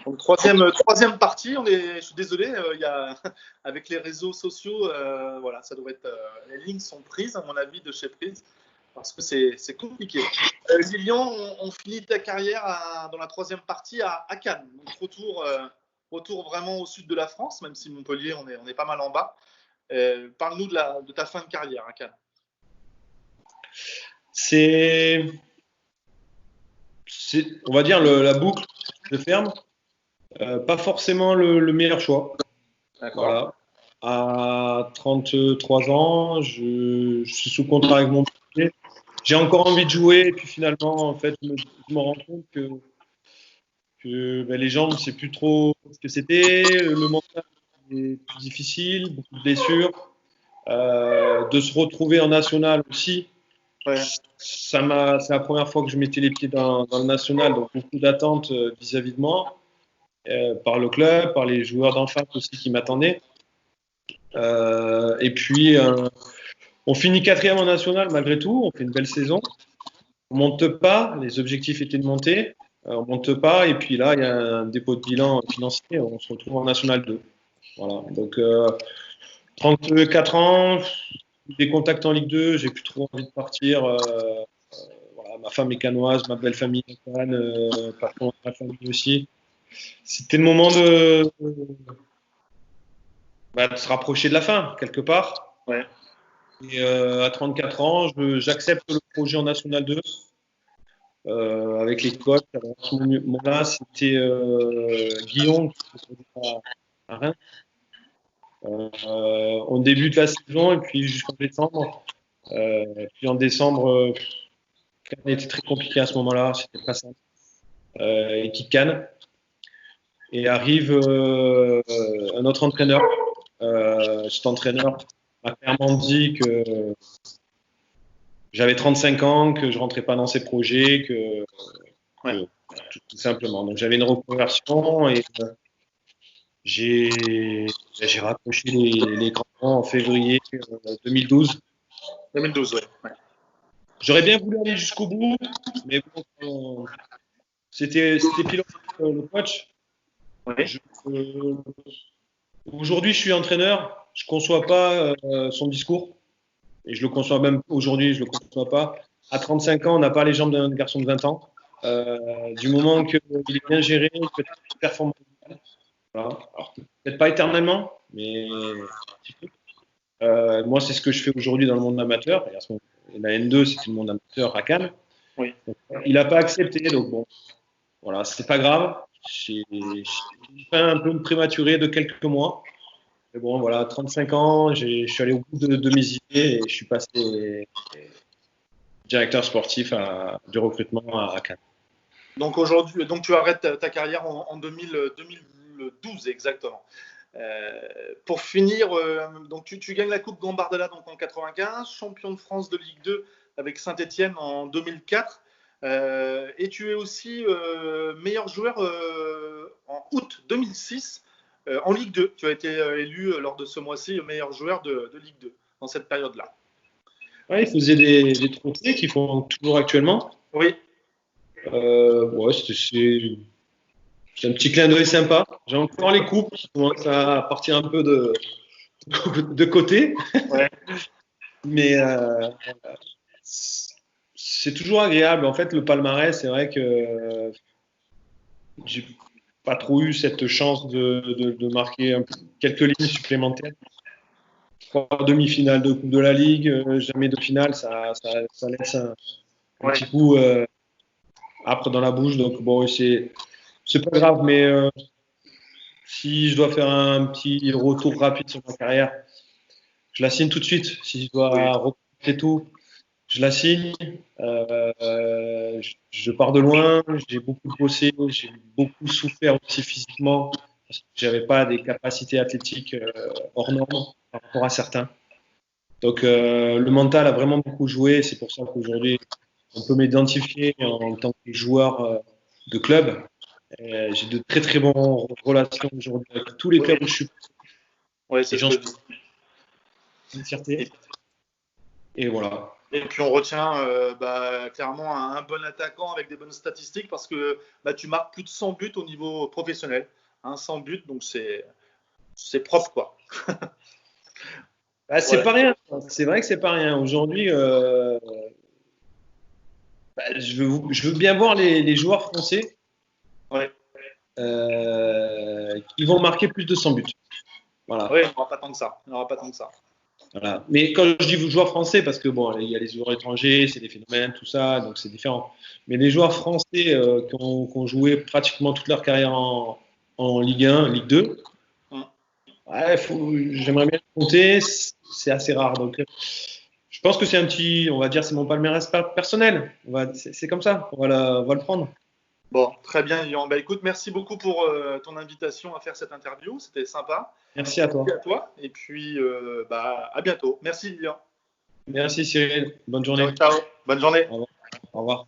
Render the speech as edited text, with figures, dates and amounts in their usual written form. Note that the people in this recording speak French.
Donc, troisième partie, je suis désolé, avec les réseaux sociaux, voilà, ça doit être, les lignes sont prises, à mon avis, de chez Prise, parce que c'est compliqué. Lilian, on finit ta carrière dans la troisième partie à Cannes. Donc, retour vraiment au sud de la France, même si Montpellier, on est pas mal en bas. Parle-nous de ta fin de carrière à Cannes. On va dire, la boucle se ferme. Pas forcément le meilleur choix. D'accord. Voilà. À 33 ans, je suis sous contrat avec Montpellier. J'ai encore envie de jouer, et puis finalement, en fait, je me rends compte que les jambes, c'est plus trop ce que c'était. Le mental est plus difficile, beaucoup de blessures. De se retrouver en national aussi. Ouais. C'est la première fois que je mettais les pieds dans le national, donc beaucoup d'attentes vis-à-vis de moi, par le club, par les joueurs d'en face aussi qui m'attendaient. Et puis, on finit 4e en national malgré tout, on fait une belle saison. On monte pas, les objectifs étaient de monter, on monte pas, et puis là, il y a un dépôt de bilan financier, on se retrouve en national 2. Voilà, donc 34 ans, des contacts en Ligue 2, j'ai plus trop envie de partir. Voilà, ma femme est cannoise, ma belle famille est canne, patron de ma famille aussi. C'était le moment de se rapprocher de la fin, quelque part. Ouais. Et à 34 ans, j'accepte le projet en National 2 avec les coachs. Alors, à ce moment-là, c'était Guillaume à Reims. On débute la saison et puis jusqu'en décembre. Puis en décembre, Cannes était très compliqué à ce moment-là, c'était pas simple. Équipe Cannes. Et arrive un autre entraîneur. Cet entraîneur m'a clairement dit que j'avais 35 ans, que je rentrais pas dans ses projets, que tout simplement. Donc j'avais une reconversion et j'ai raccroché les crans en février 2012. 2012, ouais. J'aurais bien voulu aller jusqu'au bout, mais bon, c'était pile le coach. Ouais. Aujourd'hui, je suis entraîneur. Je conçois pas son discours. Et je le conçois même aujourd'hui, je le conçois pas. À 35 ans, on n'a pas les jambes d'un garçon de 20 ans. Du moment qu'il est bien géré, il peut être performant. Voilà. Alors, peut-être pas éternellement, mais moi, c'est ce que je fais aujourd'hui dans le monde amateur. Et la N2, c'est le monde amateur à Cannes. Oui. Donc, il n'a pas accepté, donc bon, voilà, c'est pas grave. J'ai fait un peu prématuré de quelques mois. Mais bon, voilà, 35 ans, je suis allé au bout de mes idées et je suis passé directeur sportif du recrutement à Cannes. Donc aujourd'hui, tu arrêtes ta carrière en 2012 exactement. Pour finir, donc tu gagnes la Coupe Gambardella donc en 95, champion de France de Ligue 2 avec Saint-Étienne en 2004. Et tu es aussi meilleur joueur en août 2006 en Ligue 2. Tu as été élu lors de ce mois-ci meilleur joueur de Ligue 2 dans cette période-là. Ouais, ils faisaient des trophées qu'ils font toujours actuellement. Oui. Ouais, c'est un petit clin d'œil sympa. J'ai encore les coupes qui commencent à partir un peu de côté. Ouais. Mais c'est toujours agréable. En fait, le palmarès, c'est vrai que j'ai pas trop eu cette chance de marquer quelques lignes supplémentaires. 3 demi-finales de Coupe de la Ligue, jamais de finale, ça laisse un petit coup âpre dans la bouche. Donc bon, c'est pas grave, mais si je dois faire un petit retour rapide sur ma carrière, je la signe tout de suite. Si je dois recruter tout, je la signe. Je pars de loin, j'ai beaucoup bossé, j'ai beaucoup souffert aussi physiquement parce que j'avais pas des capacités athlétiques hors normes par rapport à certains. Donc le mental a vraiment beaucoup joué. C'est pour ça qu'aujourd'hui, on peut m'identifier en tant que joueur de club. J'ai de très très bonnes relations aujourd'hui avec tous les clubs où je suis. Ouais, c'est une fierté. Et voilà. Et puis on retient clairement un bon attaquant avec des bonnes statistiques parce que tu marques plus de 100 buts au niveau professionnel. 100 buts, donc c'est propre, quoi. C'est pas rien. C'est vrai que c'est pas rien. Aujourd'hui, je veux bien voir les joueurs français qui vont marquer plus de 100 buts. Voilà. Oui, il n'y aura pas tant que ça. Voilà. Mais quand je dis joueurs français, parce que bon, il y a les joueurs étrangers, c'est des phénomènes, tout ça, donc c'est différent. Mais les joueurs français qui ont joué pratiquement toute leur carrière en Ligue 1, Ligue 2, j'aimerais bien le compter, c'est assez rare. Donc, je pense que c'est on va dire, c'est mon palmarès personnel. C'est comme ça, on va le prendre. Bon, très bien, Lilian. Écoute, merci beaucoup pour ton invitation à faire cette interview. C'était sympa. Merci à toi. Merci à toi. Et puis, à bientôt. Merci, Lilian. Merci, Cyril. Bonne journée. Ciao. Bonne journée. Au revoir.